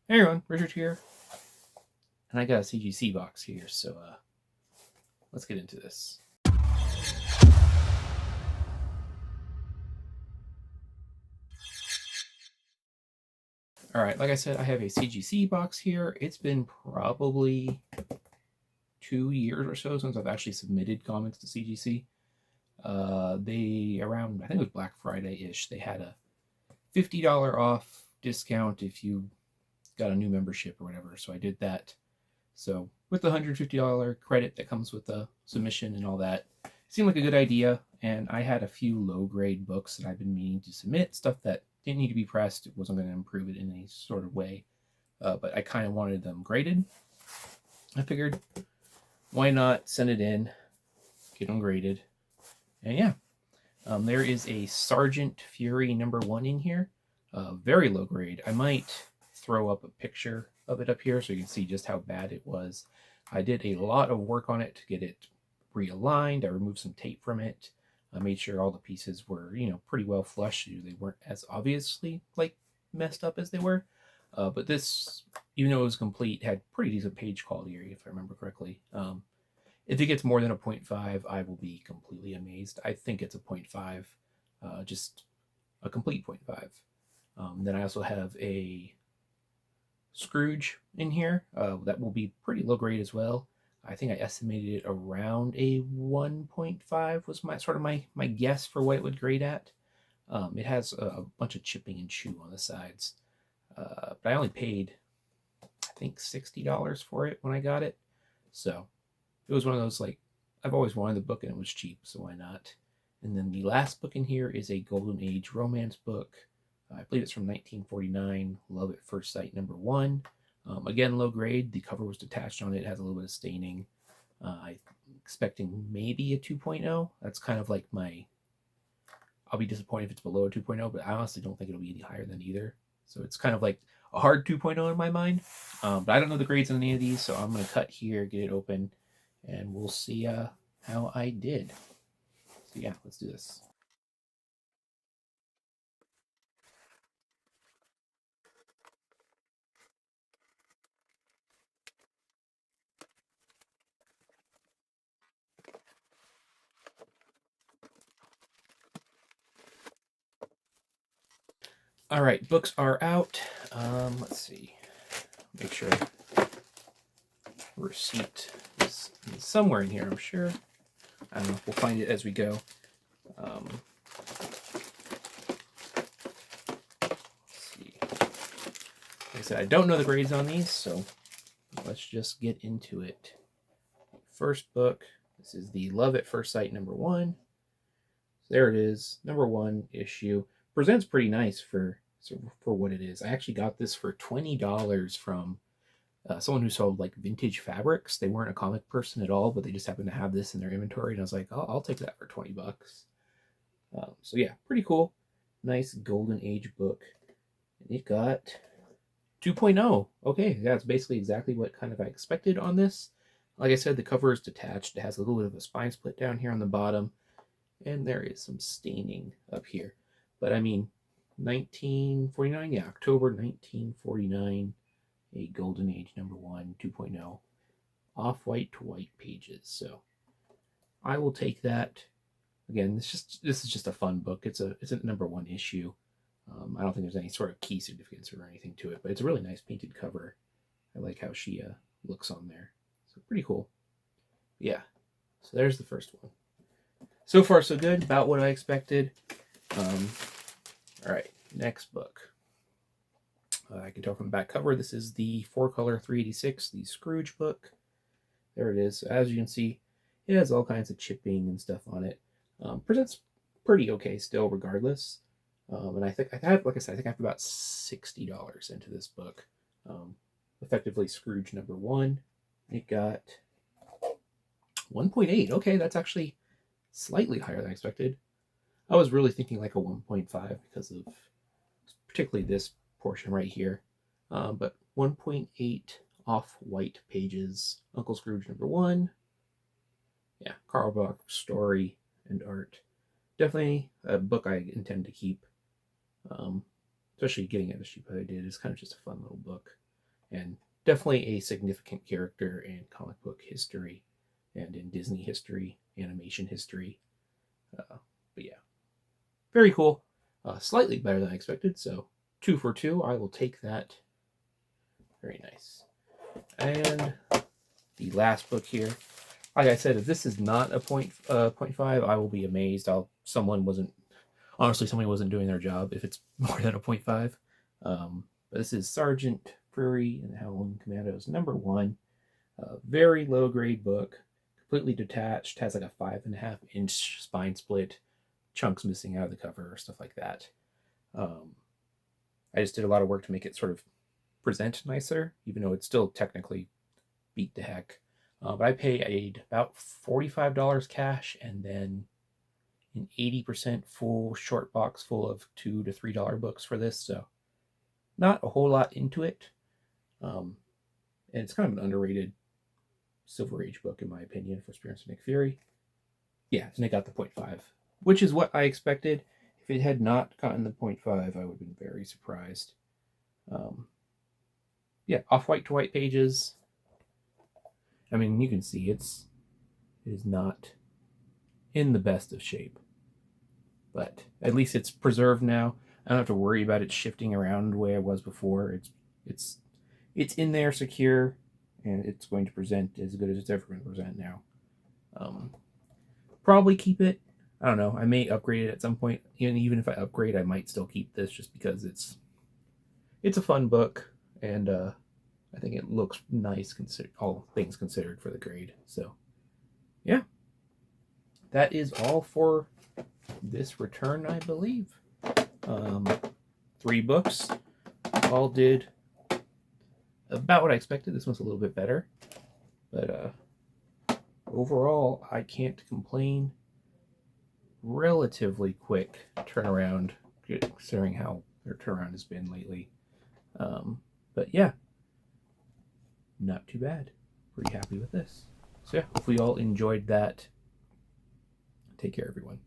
Hey everyone, Richard here, and I got a CGC box here, so let's get into this. Alright, like I said, I have a CGC box here. It's been probably 2 years or so since I've actually submitted comments to CGC. Around, I think it was Black Friday-ish, they had a $50 off discount if you got a new membership or whatever, so I did that. So with the $150 credit that comes with the submission and all that, it seemed like a good idea. And I had a few low-grade books that I've been meaning to submit, stuff that didn't need to be pressed. It wasn't going to improve it in any sort of way, but I kind of wanted them graded. I figured, why not send it in, get them graded, and yeah. There is a Sergeant Fury #1 in here, very low grade. I might throw up a picture of it up here so you can see just how bad it was. I did a lot of work on it to get it realigned. I removed some tape from it. I made sure all the pieces were, pretty well flush. They weren't as obviously like messed up as they were. But this, even though it was complete, had pretty decent page quality, if I remember correctly. If it gets more than a 0.5, I will be completely amazed. I think it's a 0.5, just a complete 0.5. Then I also have a Scrooge in here. That will be pretty low grade as well. I think I estimated it around a 1.5 was my guess for what it would grade at. It has a bunch of chipping and chew on the sides. But I only paid, I think, $60 for it when I got it. So it was one of those, like, I've always wanted the book and it was cheap, so why not? And then the last book in here is a Golden Age romance book. I believe it's from 1949, Love at First Sight #1. Again, low grade. The cover was detached on it. It has a little bit of staining. I'm expecting maybe a 2.0. That's kind of like I'll be disappointed if it's below a 2.0, but I honestly don't think it'll be any higher than either. So it's kind of like a hard 2.0 in my mind. But I don't know the grades on any of these, so I'm going to cut here, get it open, and we'll see how I did. So yeah, let's do this. All right, books are out. Let's see. Make sure receipt is somewhere in here, I'm sure. I don't know. We'll find it as we go. Let's see. Like I said, I don't know the grades on these, so let's just get into it. First book. This is the Love at First Sight #1. There it is, #1 issue. Presents pretty nice for what it is. I actually got this for $20 from someone who sold like vintage fabrics. They weren't a comic person at all, but they just happened to have this in their inventory, and I was like, oh, I'll take that for $20. So yeah, pretty cool. Nice Golden Age book. And it got 2.0. Okay, that's basically exactly what kind of I expected on this. Like I said, the cover is detached. It has a little bit of a spine split down here on the bottom, and there is some staining up here. But I mean, 1949, yeah, October 1949, a Golden Age #1, 2.0, off-white to white pages. So I will take that. Again, this is just a fun book. It's a #1 issue. I don't think there's any sort of key significance or anything to it, but it's a really nice painted cover. I like how she looks on there. So pretty cool. Yeah. So there's the first one. So far, so good. About what I expected. All right, next book. I can tell from the back cover, this is the 4-color 386, the Scrooge book. There it is. As you can see, it has all kinds of chipping and stuff on it. Presents pretty okay still, regardless. And I think I have, like I said, I think I have about $60 into this book. Effectively, Scrooge #1. It got 1.8. Okay, that's actually slightly higher than I expected. I was really thinking like a 1.5 because of particularly this portion right here. But 1.8 off-white pages. Uncle Scrooge #1. Yeah, Carl Bach story and art. Definitely a book I intend to keep. Especially getting it as cheap as I did. It's kind of just a fun little book. and definitely a significant character in comic book history and in Disney history, animation history. But yeah, very cool. Slightly better than I expected, so 2 for 2. I will take that. Very nice. And the last book here. Like I said, if this is not a 0.5, I will be amazed. Somebody wasn't doing their job if it's more than a 0.5. But this is Sergeant Fury and the Howling Commandos #1. Very low grade book, completely detached, has like a 5.5-inch spine split, chunks missing out of the cover, stuff like that. I just did a lot of work to make it sort of present nicer, even though it's still technically beat the heck. But I paid about $45 cash and then an 80% full short box full of $2 to $3 books for this, so not a whole lot into it. And it's kind of an underrated Silver Age book, in my opinion, for Spears of Nick Fury. Yeah, and it got the 0.5, which is what I expected. If it had not gotten the 0.5, I would have been very surprised. Yeah, off-white to white pages. I mean, you can see it is not in the best of shape, but at least it's preserved now. I don't have to worry about it shifting around the way it was before. It's in there secure, and it's going to present as good as it's ever going to present now. Probably keep it. I don't know. I may upgrade it at some point. Even if I upgrade, I might still keep this just because it's a fun book, and I think it looks nice, all things considered, for the grade. So, yeah. That is all for this return, I believe. 3 books. All did about what I expected. This one's a little bit better. But overall, I can't complain. Relatively quick turnaround, considering how their turnaround has been lately. But yeah, not too bad. Pretty happy with this. So yeah, hopefully you all enjoyed that. Take care, everyone.